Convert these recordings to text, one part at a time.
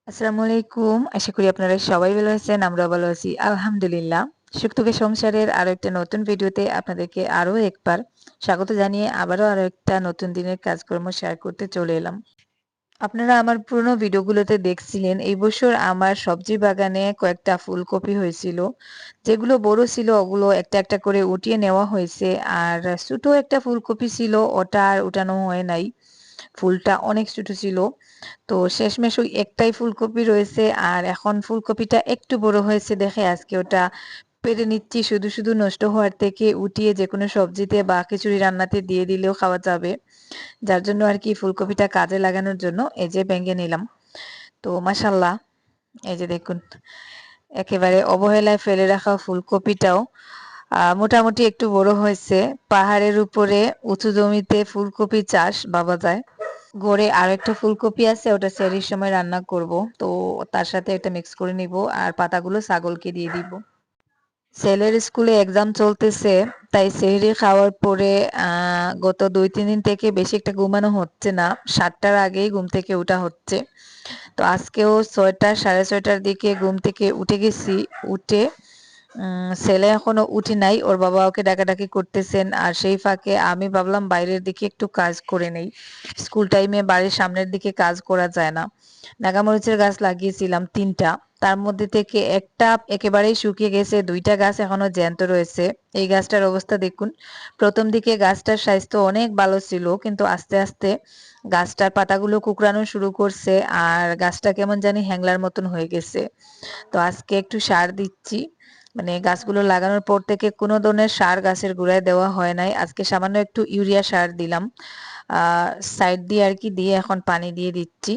আসসালামু আলাইকুম। আশা করি আপনারা সবাই ভালো আছেন। আমরাও ভালো আছি। আলহামদুলিল্লাহ। সুখ-দুঃখের সংসারের আরো একটা নতুন ভিডিওতে আপনাদেরকে আরো একবার স্বাগত জানিয়ে আবারও আরো একটা নতুন দিনের কাজকর্ম শেয়ার করতে চলে এলাম। আপনারা আমার পুরনো ভিডিওগুলোতে দেখছিলেন এই বছর আমার সবজি বাগানে কয়েকটা ফুলকপি হয়েছিল। যেগুলো বড় ছিল ওগুলো একটা একটা করে উঠিয়ে নেওয়া হয়েছে। আর ছোট একটা ফুলকপি ছিল ওটা আর উঠানো হয় নাই। ফুলটা অনেক ছোট ছিল। তো শেষমেশ ওই একটাই ফুলকপি রয়েছে আর এখন ফুলকপিটা একটু বড় হয়েছে দেখে আজকে ওটা পেরে নিচ্ছি শুধু নষ্ট হওয়ার থেকে উঠিয়ে যেকোনো সবজিতে বা খিচুড়ি রান্নাতে দিয়ে দিলেও খাওয়া যাবে। যার জন্য আর কি ফুলকপিটা কাজে লাগানোর জন্য এই যে ভেঙে নিলাম। তো মাশাআল্লাহ এই যে দেখুন একেবারে অবহেলায় ফেলে রাখা ফুলকপিটাও মোটামুটি একটু বড় হয়েছে। পাহাড়ের উপরে উঁচু জমিতে ফুলকপি চাষ ভাবা যায়। গড়ে আরেকটা ফুলকপি আছে ওটা সেহরির সময় রান্না করব। তো তার সাথে এটা মিক্স করে নিব আর পাতাগুলো ছাগলকে দিয়ে দিব। ছেলের স্কুলে এক্সাম চলতেছে তাই সেহরি খাওয়ার পরে গত ২-৩ দিন থেকে বেশি একটা ঘুমানো হচ্ছে না। ৭টার আগেই ঘুম থেকে ওঠা হচ্ছে। তো আজকেও ৬টা ৬:৩০টার দিকে ঘুম থেকে উঠে গেছি। উঠে ছেলে এখনো উঠে নাই। ওর বাবা ওকে ডাকাডাকি করতেছেন। আর সেই ফাঁকে আমি ভাবলাম বাইরের দিকে একটু কাজ করে নেই। স্কুল টাইমে বাড়ির সামনের দিকে কাজ করা যায় না। নাগামরিচের গাছ লাগিয়েছিলাম ৩ টা। তার মধ্যে থেকে একটা একেবারেই শুকিয়ে গেছে। ২ টা গাছ এখনো জ্যান্ত রয়েছে। এই গাছটার অবস্থা দেখুন। ১ম দিকে গাছটার স্বাস্থ্য অনেক ভালো ছিল। কিন্তু আস্তে আস্তে গাছটার পাতাগুলো কুঁকড়ানো শুরু করছে আর গাছটা কেমন জানি হ্যাংলার মতন হয়ে গেছে। তো আজকে একটু সার দিচ্ছি। মানে গাছগুলো লাগানোর পর থেকে কোনো ধরনের সার গাছের গোড়ায় দেওয়া হয় নাই। আজকে সামান্য একটু ইউরিয়া সার দিলাম। আ সাইড দিয়ে আরকি দিয়ে এখন পানি দিয়ে দিচ্ছি।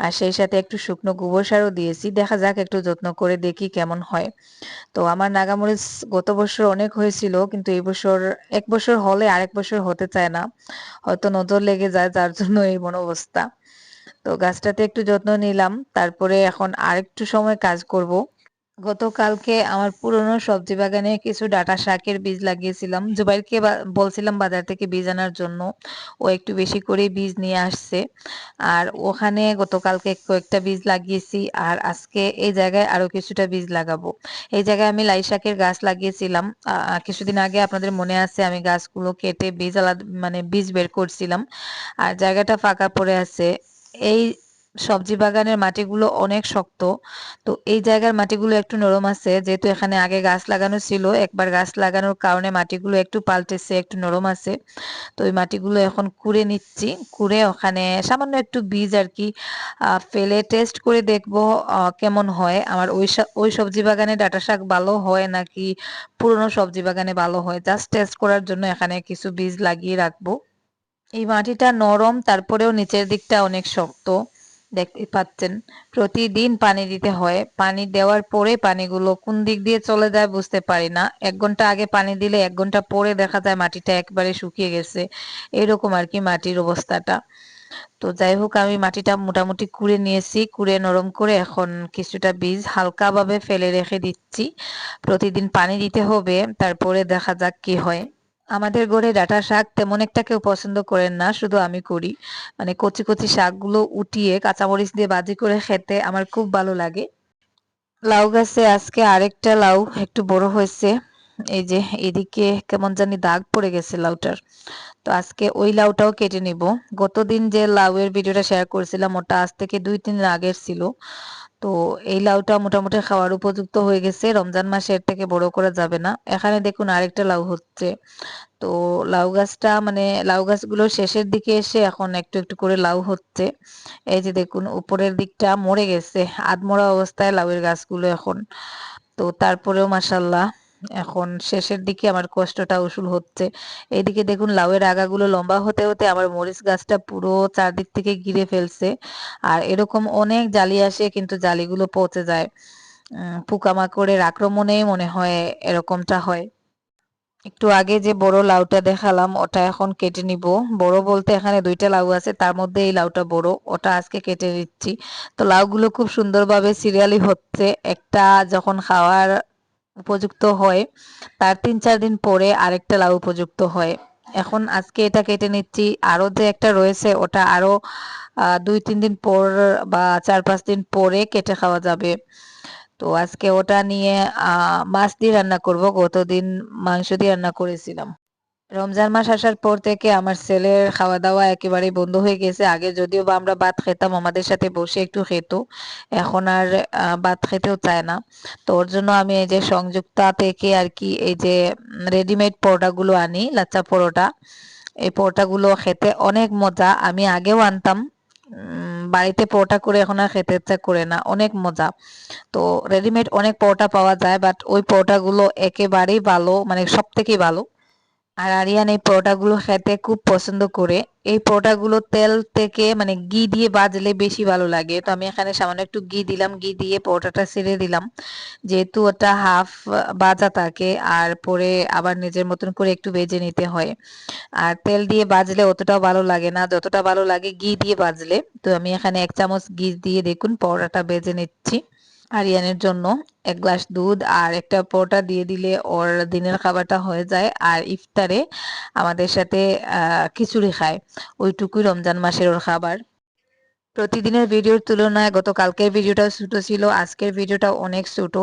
আর সেই সাথে একটু শুকনো গোবর সারও দিয়েছি। দেখা যাক একটু যত্ন করে দেখি কেমন হয়। তো আমার নাগামরিচ গত বছর অনেক হয়েছিল কিন্তু এই বছর ১ বছর হলে আরেক বছর হতে চায় না। হয়তো নজর লেগে যায় যার জন্য এমন অবস্থা। তো গাছটাতে একটু যত্ন নিলাম। তারপরে এখন আরেকটু সময় কাজ করব। গতকালকে আমার পুরনো সবজি বাগানে কিছু ডাঁটা শাকের বীজ লাগিয়েছিলাম। জুবাইরকে বলছিলাম বাজার থেকে বীজ আনার জন্য। ও একটু বেশি করেই বীজ নিয়ে আসছে। আর ওখানে গতকালকে কয়েকটা বীজ লাগিয়েছি আর আজকে এই জায়গায় আরো কিছুটা বীজ লাগাবো। এই জায়গায় আমি লাই শাকের গাছ লাগিয়েছিলাম। কিছুদিন আগে আপনাদের মনে আছে আমি গাছগুলো কেটে মানে বীজ বের করছিলাম। আর জায়গাটা ফাঁকা পড়ে আছে। এই সবজি বাগানের মাটিগুলো অনেক শক্ত। তো এই জায়গার মাটিগুলো একটু নরম আছে যেহেতু এখানে আগে গাছ লাগানো ছিল। একবার গাছ লাগানোর কারণে মাটিগুলো একটু পাল্টেছে, একটু নরম আছে। তো ওই মাটিগুলো এখন কুড়ে নিচ্ছি। কুড়ে ওখানে সামান্য একটু বীজ আরকি ফেলে টেস্ট করে দেখবো কেমন হয়। আমার ওই সবজি বাগানে ডাঁটা শাক ভালো হয় নাকি পুরনো সবজি বাগানে ভালো হয়। জাস্ট টেস্ট করার জন্য এখানে কিছু বীজ লাগিয়ে রাখবো। এই মাটিটা নরম তারপরেও নিচের দিকটা অনেক শক্ত। দেখতেই পাচ্ছেন। প্রতিদিন পানি দিতে হয়। পানি দেওয়ার পরে পানিগুলো কোন দিক দিয়ে চলে যায় বুঝতে পারি না। ১ ঘন্টা আগে পানি দিলে ১ ঘন্টা পরে দেখা যায় মাটিটা একবারে শুকিয়ে গেছে। এরকম আরকি মাটির অবস্থাটা। তো যাই হোক আমি মাটিটা মোটামুটি কুড়ে নিয়েছি। কুড়ে নরম করে এখন কিছুটা বীজ হালকাভাবে ফেলে রেখে দিচ্ছি। প্রতিদিন পানি দিতে হবে। তারপরে দেখা যাক কি হয়। আমাদের ঘরে ডাঁটা শাক তেমন একটা কেউ পছন্দ করেন না, শুধু আমি করি। মানে কচি শাকগুলো উঠিয়ে কাঁচামরিচ দিয়ে ভাজি করে খেতে আমার খুব ভালো লাগে। লাউ গাছে আজকে আরেকটা লাউ একটু বড় হয়েছে। এই যে এদিকে কেমন জানি দাগ পড়ে গেছে লাউটার। তো আজকে ওই লাউটাও কেটে নিব। গতদিন যে লাউয়ের ভিডিওটা শেয়ার করেছিলাম ওটা আজ থেকে ২-৩ দিন আগের ছিল। তো এই লাউটা মোটামুটি খাওয়ার উপযুক্ত হয়ে গেছে। রমজান মাসে এর থেকে বড় করা যাবে না। এখানে দেখুন আরেকটা লাউ হচ্ছে। তো লাউ গাছটা মানে লাউ গাছগুলোর শেষের দিকে এসে এখন একটু করে লাউ হচ্ছে। এই যে দেখুন উপরের দিকটা মরে গেছে। আধমরা অবস্থায় লাউয়ের গাছগুলো এখন। তো তারপরেও মাশাআল্লাহ এখন শেষের দিকে আমার কষ্টটা উসুল হচ্ছে। এইদিকে দেখুন লাউয়ের আগাগুলো লম্বা হতে আমার মরিচ গাছটা পুরো চারদিক থেকে ঘিরে ফেলছে। আর এরকম অনেক জালি আসে কিন্তু জালিগুলো পচে যায়। পোকামাকড়ের আক্রমণেই মনে হয় এরকমটা হয়। একটু আগে যে বড় লাউটা দেখালাম ওটা এখন কেটে নিব। বড় বলতে এখানে ২ টা লাউ আছে তার মধ্যে এই লাউটা বড়। ওটা আজকে কেটে নিচ্ছি। তো লাউগুলো খুব সুন্দরভাবে সিরিয়ালি হচ্ছে। একটা যখন খাওয়ার উপযুক্ত হয় তার ৩-৪ দিন পরে আরেকটা লাউ উপযুক্ত হয়। এখন আজকে এটা কেটে নিচ্ছি, আরো যে একটা রয়েছে ওটা আরো 2-3 দিন পর বা 4-5 দিন পরে কেটে খাওয়া যাবে। তো আজকে ওটা নিয়ে মাছ দিয়ে রান্না করব, গতদিন মাংস দিয়ে রান্না করেছিলাম। রমজান মাস আসার পর থেকে আমার ছেলের খাওয়া দাওয়া একেবারেই বন্ধ হয়ে গেছে। আগে যদিও বা আমরা ভাত খেতাম, আমাদের সাথে বসে একটু খেত, এখন আর ভাত খেতেও চায় না। তো ওর জন্য আমি এই যে সংযুক্তা থেকে আর কি এই যে রেডিমেড পরোটাগুলো আনি, লাচ্চা পরোটা। এই পরোটাগুলো খেতে অনেক মজা, আমি আগেও আনতাম, বাড়িতে পরোটা করে এখন আর খেতে ইচ্ছা করে না, অনেক মজা। তো রেডিমেড অনেক পরোটা পাওয়া যায়, বাট ওই পরোটাগুলো একেবারেই ভালো, মানে সব থেকেই ভালো। আর আরিয়ান এই পরোটাগুলো খেতে খুব পছন্দ করে। এই পরোটাগুলো তেল থেকে মানে ঘি দিয়ে ভাজলে বেশি ভালো লাগে। তো আমি এখানে সামান্য একটু ঘি দিলাম, ঘি দিয়ে পরোটাটা ছেড়ে দিলাম, যেহেতু ওটা হাফ ভাজা থাকে আর পরে আবার নিজের মতন করে একটু ভেজে নিতে হয়। আর তেল দিয়ে ভাজলে অতটাও ভালো লাগে না, যতটা ভালো লাগে ঘি দিয়ে ভাজলে। তো আমি এখানে 1 চামচ ঘি দিয়ে দেখুন পরোটাটা ভেজে নিচ্ছি। আরিয়ানের জন্য 1 গ্লাস দুধ আর একটা পরোটা দিয়ে দিলে ওর দিনের খাবারটা হয়ে যায়। আর ইফতারে আমাদের সাথে খিচুড়ি খায়, ওইটুকুই রমজান মাসের ওর খাবার। প্রতিদিনের ভিডিওর তুলনায় গতকালকের ভিডিওটা ছোট ছিল, আজকের ভিডিওটা অনেক ছোট।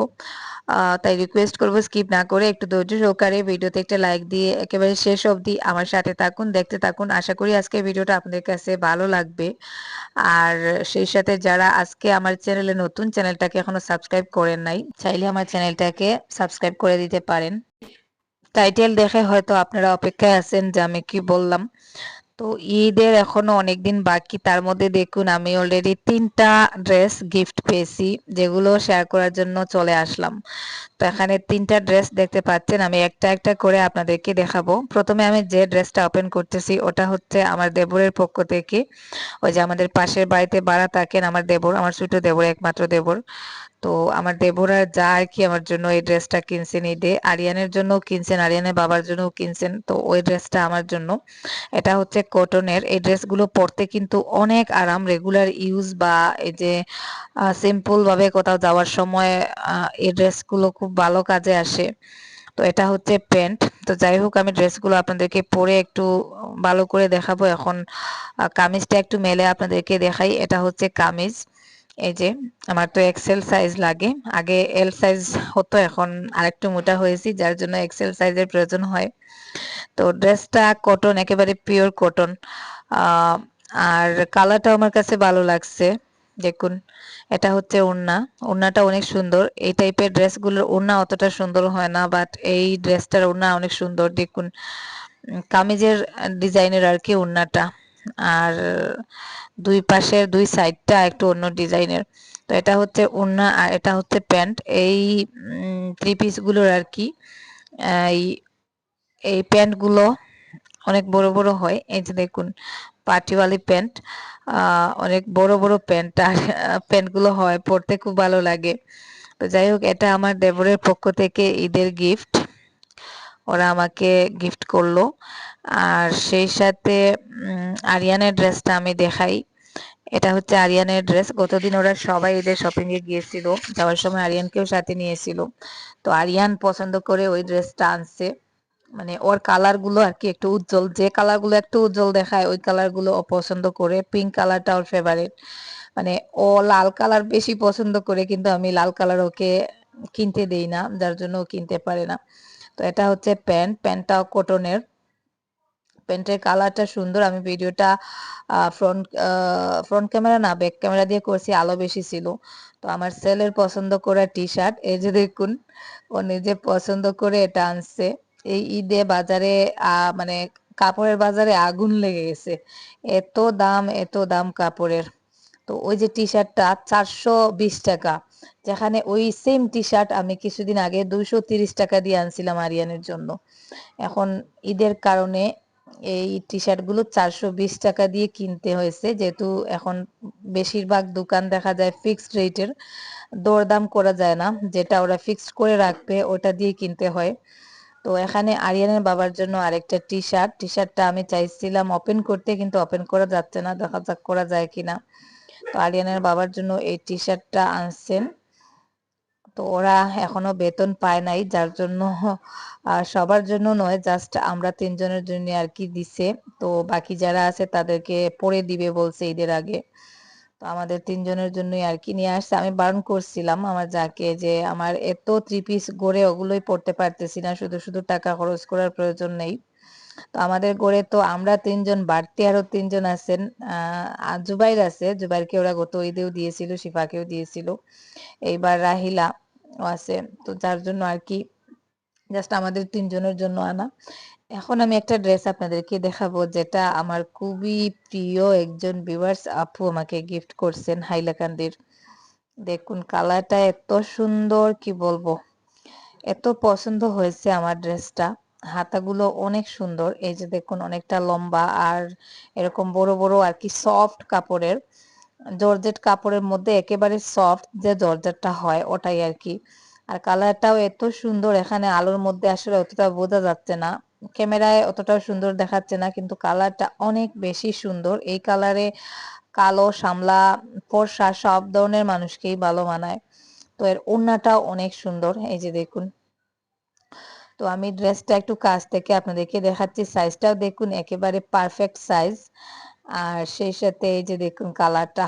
তাই রিকোয়েস্ট করব স্কিপ না করে একটু ধৈর্য সহকারে ভিডিওতে একটা লাইক দিয়ে একেবারে শেষ অবধি আমার সাথে থাকুন, দেখতে থাকুন। আশা করি আজকের ভিডিওটা আপনাদের কাছে ভালো লাগবে। আর সেই সাথে যারা আজকে আমার চ্যানেলে নতুন, চ্যানেলটাকে এখনো সাবস্ক্রাইব করেন নাই, চাইলে আমার চ্যানেলটাকে সাবস্ক্রাইব করে দিতে পারেন। টাইটেল দেখে হয়তো আপনারা অপেক্ষায় আছেন যে আমি কি বললাম। তো ঈদের এখনো অনেকদিন বাকি, তার মধ্যে দেখুন আমি অলরেডি 3টা ড্রেস গিফট পেয়েছি, যেগুলো শেয়ার করার জন্য চলে আসলাম। তো এখানে 3টা ড্রেস দেখতে পাচ্ছেন, আমি একটা একটা করে আপনাদেরকে দেখাবো। প্রথমে আমি যে ড্রেসটা ওপেন করতেছি ওটা হচ্ছে আমার দেবরের পক্ষ থেকে। ওই যে আমাদের পাশের বাড়িতে ভাড়া থাকেন আমার দেবর, আমার ছোট দেবর, একমাত্র দেবর। তো আমার দেবরা যা আর কি আমার জন্য এই ড্রেসটা কিনছেন ঈদে, আরিয়ানের জন্যও কিনছেন, আরিয়ানের বাবার জন্যও কিনছেন। তো ওই ড্রেসটা আমার জন্য, এটা হচ্ছে কটনের। এই ড্রেসগুলো পরতে কিন্তু অনেক আরাম, রেগুলার ইউজ বা এই যে সিম্পল ভাবে কোথাও যাওয়ার সময় এই ড্রেসগুলো খুব ভালো কাজে আসে। তো এটা হচ্ছে প্যান্ট। তো যাই হোক আমি ড্রেসগুলো আপনাদেরকে পরে একটু ভালো করে দেখাবো। এখন কামিজটা একটু মেলে আপনাদেরকে দেখাই। এটা হচ্ছে কামিজ। এই যে আমার তো এক্সেল সাইজ লাগে, আগে এল সাইজ হতো, এখন আরেকটু মোটা হয়েছি যার জন্য এক্সেল সাইজের প্রয়োজন হয়। তো ড্রেসটা কটন, একেবারে পিওর কটন। আহ, আর কালারটা আমার কাছে ভালো লাগছে। দেখুন এটা হচ্ছে ওড়না, ওড়নাটা অনেক সুন্দর। এই টাইপের ড্রেসগুলোর ওড়না অতটা সুন্দর হয় না, বাট এই ড্রেসটার ওড়না অনেক সুন্দর। দেখুন কামিজের ডিজাইনের আর কি ওড়নাটা, আর দুই পাশের দুই সাইডটা একটু অন্য ডিজাইনের। তো এটা হচ্ছে ওড়না আর এটা হচ্ছে প্যান্ট। এই থ্রি পিস গুলোর আর কি এই এই প্যান্ট গুলো অনেক বড় বড় হয়। এই যে দেখুন পাটিওয়ালি প্যান্ট, অনেক বড় বড় প্যান্ট, আর প্যান্ট গুলো হয় পরতে খুব ভালো লাগে। তো যাই হোক এটা আমার দেবরের পক্ষ থেকে ঈদের গিফট, ওরা আমাকে গিফট করলো। আর সেই সাথে আরিয়ানের ড্রেসটা আমি দেখাই। এটা হচ্ছে আরিয়ানের ড্রেস, গতদিন ওরা সবাই ঈদের শপিং এ গিয়েছিল, যাওয়ার সময় আরিয়ানকেও সাথে নিয়েছিল। তো আরিয়ান পছন্দ করে ওই ড্রেসটা আনছে, মানে ওর কালার গুলো আর কি একটু উজ্জ্বল, যে কালার গুলো একটু উজ্জ্বল দেখায় ওই কালার গুলো ও পছন্দ করে। পিঙ্ক কালারটা ওর ফেভারিট, মানে ও লাল কালার বেশি পছন্দ করে, কিন্তু আমি লাল কালার ওকে কিনতে দেই না, যার জন্য ও কিনতে পারে না। তো এটা হচ্ছে প্যান্ট, প্যান্টটাও কটনের। প্যান্টের কালারটা সুন্দর। আমি ভিডিওটা ফ্রন্ট ফ্রন্ট ক্যামেরা না ব্যাক ক্যামেরা দিয়ে করছি, আলো বেশি ছিল। তো আমার ছেলের পছন্দ করা টি শার্ট, এই যে দেখুন ও নিজে পছন্দ করে এটা আনছে। এই ঈদে বাজারে মানে কাপড়ের বাজারে আগুন লেগে গেছে, এত দাম এত দাম কাপড়ের। তো ওই যে টি শার্টটা 420 টাকা, যেখানে ওই সেম টি শার্ট আমি কিছুদিন আগে 230 টাকা দিয়ে আনছিলাম আরিয়ানের জন্য। এখন ঈদের কারণে এই টি শার্ট গুলো 420 টাকা দিয়ে কিনতে হয়েছে, যেহেতু এখন বেশিরভাগ দোকান দেখা যায় ফিক্সড রেটের, দরদাম করা যায় না, যেটা ওরা ফিক্সড করে রাখবে ওটা দিয়ে কিনতে হয়। তো এখানে আরিয়ানের বাবার জন্য আরেকটা টি শার্ট, টি শার্টটা আমি চাইছিলাম ওপেন করতে, কিন্তু ওপেন করা যাচ্ছে না, দেখা যাক করা যায় কিনা। তো আরিয়ানের বাবার জন্য এই টি শার্টটা আনছেন। তো ওরা এখনো বেতন পায় নাই, যার জন্য সবার জন্য নয়, জাস্ট আমরা ৩ জনের জন্য আর কি দিছে। তো বাকি যারা আছে তাদেরকে পরে দিবে বলছে ঈদের আগে। তো আমাদের ৩ জনের জন্যই আর কি নিয়ে আসছে। আমি বারণ করছিলাম আমার যাকে যে আমার এত 3 পিস গড়ে ওগুলোই পড়তে পারতেছি না, শুধু শুধু টাকা খরচ করার প্রয়োজন নেই। তো আমাদের গড়ে তো আমরা ৩ জন, বাড়তি আরো ৩ জন আছেন। জুবাইর আছে, জুবাইরকে ওরা গত ঈদেও দিয়েছিল, শিফাকেও দিয়েছিল। এইবার রাহিলা ও আছে। তো যার জন্য আর কি জাস্ট আমাদের ৩ জনের জন্য আনা। এখন আমি একটা ড্রেস আপনাদেরকে দেখাবো, যেটা আমার খুবই প্রিয় একজন ভিউয়ার্স আপু আমাকে গিফট করছেন হাইলাকান্দির। দেখুন কালারটা এত সুন্দর, কি বলবো, এত পছন্দ হয়েছে আমার ড্রেসটা। হাতাগুলো অনেক সুন্দর, এই যে দেখুন অনেকটা লম্বা আর এরকম বড় বড় আর কি সফট কাপড়ের, জর্জেট কাপড়ের মধ্যে একেবারে সফট যে জর্জেটটা হয় ওটাই আর কি। আর কালারটাও এত সুন্দর, এখানে আলোর মধ্যে আসলে অতটা বোঝা যাচ্ছে না, ক্যামেরায় অতটাও সুন্দর দেখাচ্ছে না, কিন্তু কালারটা অনেক বেশি সুন্দর। এই কালারে কালো, সামলা, ফর্সা সব ধরনের মানুষকেই ভালো মানায়। তো এর ওড়নাটাও অনেক সুন্দর, এই যে দেখুন। তো আমি ড্রেসটা একটু কাছ থেকে আপনাদেরকে দেখাচ্ছি, সাইজটাও দেখুন একেবারে পারফেক্ট সাইজ। আর সেই সাথে এই যে দেখুন কালারটা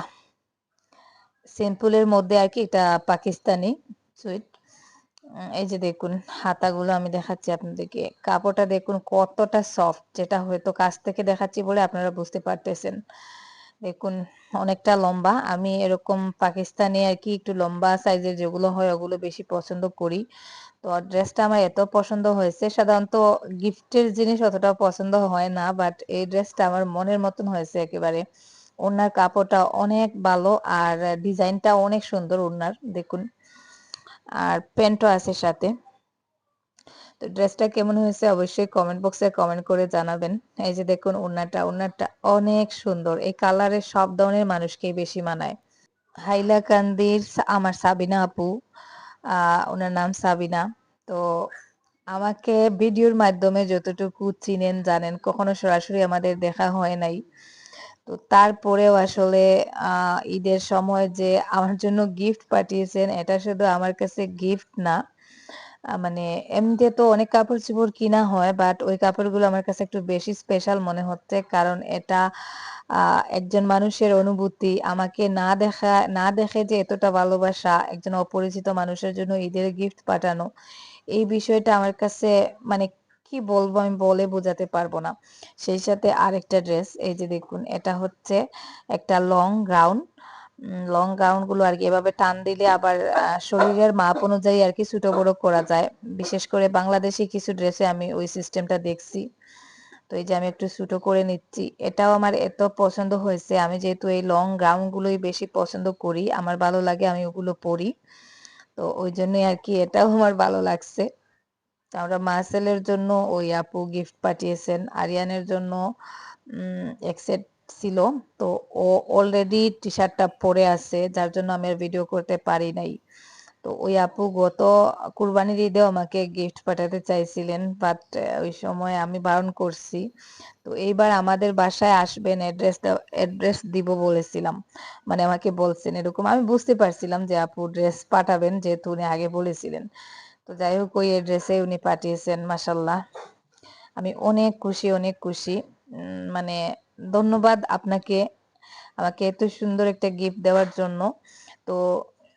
সিম্পলের মধ্যে আর কি, এটা পাকিস্তানি সুইট। এই যে দেখুন হাতাগুলো আমি দেখাচ্ছি আপনাদেরকে, কাপড়টা দেখুন কতটা সফট, যেটা হয়তো কাছ থেকে দেখাচ্ছি বলে আপনারা বুঝতে পারতেছেন। দেখুন অনেকটা লম্বা, আমি এরকম পাকিস্তানি আর কি একটু লম্বা সাইজের যেগুলো হয় ওগুলো বেশি পছন্দ করি। তো ড্রেসটা আমার এত পছন্দ হয়েছে, সাধারণত গিফটের জিনিস অতটা পছন্দ হয় না, বাট এই ড্রেসটা আমার মনের মতন হয়েছে একেবারে। ওড়নার কাপড়টা অনেক ভালো আর ডিজাইনটা অনেক সুন্দর ওড়নার, দেখুন। আর প্যান্টও আছে সাথে। তো ড্রেসটা কেমন হয়েছে অবশ্যই কমেন্ট বক্সে কমেন্ট করে জানাবেন। এই যে দেখুন ওড়নাটা, ওড়নাটা অনেক সুন্দর, এই কালারে সব ধরনের মানুষকেই বেশি মানায়। হাইলাকান্দির আমার সাবিনা আপু, ওনার নাম সাবিনা। তো আমাকে ভিডিওর মাধ্যমে যতটুকু চিনেন জানেন, কখনো সরাসরি আমাদের দেখা হয় নাই। তো তারপরেও আসলে ঈদের সময় যে আমার জন্য গিফট পাঠিয়েছেন, এটা শুধু আমার কাছে গিফট না, মানে এমনিতে তো অনেক কাপড় চোপড় কিনা হয়, বাট ওই কাপড়গুলো আমার কাছে একটু বেশি স্পেশাল মনে হচ্ছে, কারণ এটা একজন মানুষের অনুভূতি, আমাকে না দেখে যে এতটা ভালোবাসা একজন অপরিচিত মানুষের জন্য ঈদের গিফট পাঠানো, এই বিষয়টা আমার কাছে মানে কি বলবো, আমি বলে বোঝাতে পারবো না। সেই সাথে আরেকটা ড্রেস, এই যে দেখুন এটা হচ্ছে একটা লং গাউন। লং গাউন গুলো আর কি এভাবে টান দিলে আবার শরীরের মাপ অনুযায়ী আর কি ছোট বড় করা যায়। বিশেষ করে বাংলাদেশি কিছু ড্রেসে আমি ওই সিস্টেমটা দেখছি। তো এই যে আমি একটু ছোট করে নিচ্ছি, এটাও আমার এত পছন্দ হয়েছে। আমি যেহেতু এই লং গাউন গুলোই বেশি পছন্দ করি, আমার ভালো লাগে, আমি ওগুলো পরি। তো ওই জন্যই আর কি এটাও আমার ভালো লাগছে। আমরা মার্সেলের জন্য ওই আপু গিফট পাঠিয়েছেন, আরিয়ানের জন্য এক সেট ছিল। তো ও অলরেডি টি শার্টটা পরে আছে, যার জন্য আমি আর ভিডিও করতে পারি নাই। তো ওই আপু গত কুরবানির ঈদেও আমাকে গিফট পাঠাতে চাইছিলেন, বাট ওই সময় আমি বারণ করছি। তো এইবার আমাদের বাসায় আসবেন, অ্যাড্রেস দিব বলেছিলাম, মানে আমাকে বলছেন এরকম, আমি বুঝতে পারছিলাম যে আপু ড্রেস পাঠাবেন, যেহেতু উনি আগে বলেছিলেন। তো যাই হোক ওই অ্যাড্রেসে উনি পাঠিয়েছেন, মাশাল্লাহ আমি অনেক খুশি, অনেক খুশি। মানে ধন্যবাদ আপনাকে, আমাকে এত সুন্দর একটা গিফট দেওয়ার জন্য। তো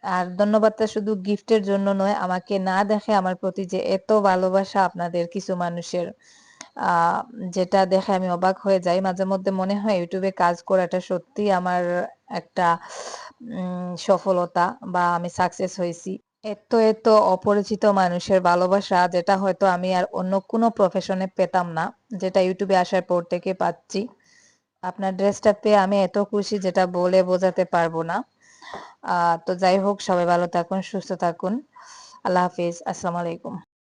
আর ধন্যবাদটা শুধু গিফটের জন্য নয়, আমাকে না দেখে আমার প্রতি যে এত ভালোবাসা আপনাদের কিছু মানুষের, আহ যেটা দেখে আমি অবাক হয়ে যাই। মাঝে মধ্যে মনে হয় ইউটিউবে কাজ করাটা সত্যি আমার একটা সফলতা, বা আমি সাকসেস হয়েছি। এত এত অপরিচিত মানুষের ভালোবাসা, যেটা হয়তো আমি আর অন্য কোনো প্রফেশনে পেতাম না, যেটা ইউটিউবে আসার পর থেকে পাচ্ছি। আপনার ড্রেসটা পেয়ে আমি এত খুশি, যেটা বলে বোঝাতে পারবো না। তো যাই হোক, সবাই ভালো থাকুন, সুস্থ থাকুন। আল্লাহ হাফিজ, আসসালামু আলাইকুম।